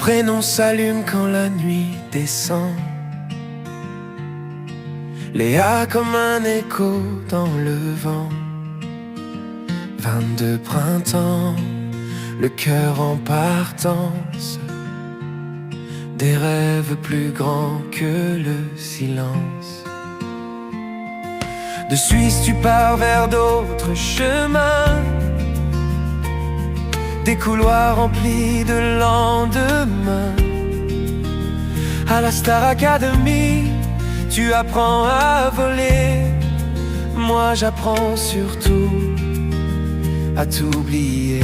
prénom s'allume quand la nuit descend. Léa comme un écho dans le vent. 22 printemps, le cœur en partance. Des rêves plus grands que le silence. De Suisse tu pars vers d'autres chemins. Des couloirs remplis de lendemains. À la Star Academy, tu apprends à voler. Moi j'apprends surtout à t'oublier.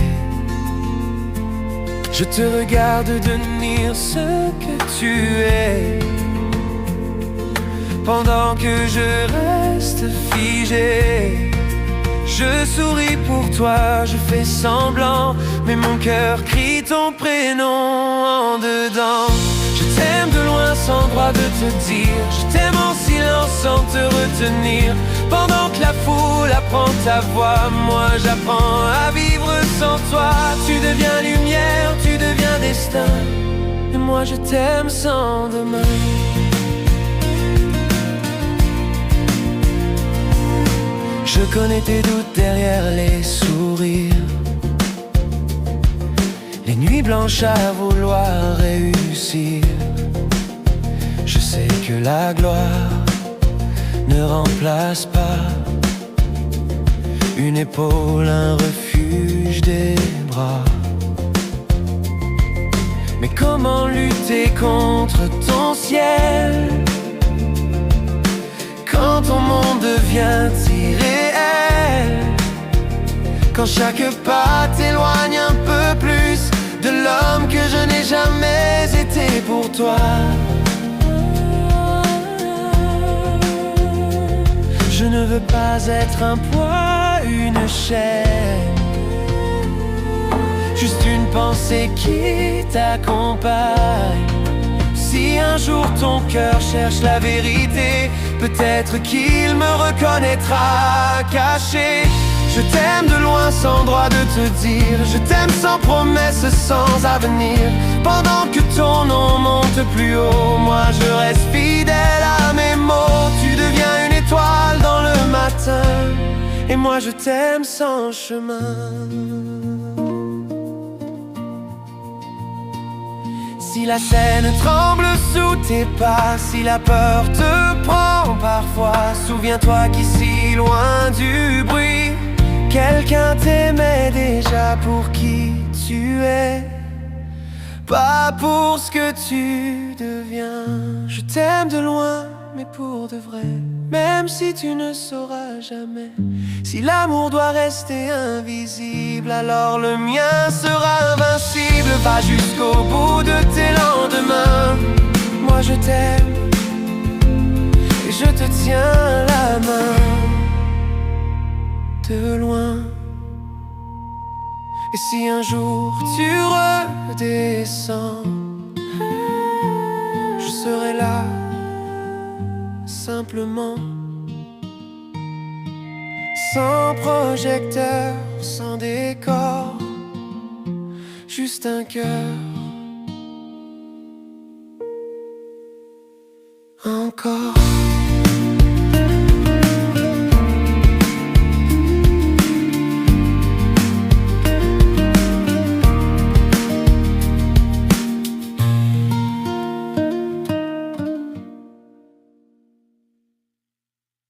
Je te regarde devenir ce que tu es, pendant que je reste figé. Je souris pour toi, je fais semblant, mais mon cœur crie ton prénom en dedans. Je t'aime de loin sans droit de te dire. Je t'aime en silence sans te retenir. Pendant que la foule apprend ta voix, moi j'apprends à vivre sans toi. Tu deviens lumière, tu deviens destin, et moi je t'aime sans demain. Je connais tes doutes derrière les sourires, les nuits blanches à vouloir réussir. Je sais que la gloire ne remplace pas une épaule, un refuge, des bras. Mais comment lutter contre ton ciel quand ton monde devient irréel? Quand chaque pas t'éloigne un peu plus de l'homme que je n'ai jamais été pour toi. Je ne veux pas être un poids, une chaîne, juste une pensée qui t'accompagne. Si un jour ton cœur cherche la vérité, peut-être qu'il me reconnaîtra caché. Je t'aime de loin sans droit de te dire. Je t'aime sans promesse, sans avenir. Pendant que ton nom monte plus haut, moi je reste fidèle à mes mots. Tu deviens une étoile dans le matin, et moi je t'aime sans chemin. Si la scène tremble sous tes pas, si la peur te prend parfois, souviens-toi qu'ici, loin du bruit, quelqu'un t'aimait déjà pour qui tu es, pas pour ce que tu deviens. Je t'aime de loin, mais pour de vrai, même si tu ne sauras jamais. Si l'amour doit rester invisible, alors le mien sera invincible. Va jusqu'au bout de tes lendemains. Moi je t'aime et je te tiens la main de loin. Et si un jour tu redescends, je serai là simplement. Sans projecteur, sans décor, juste un cœur. Encore.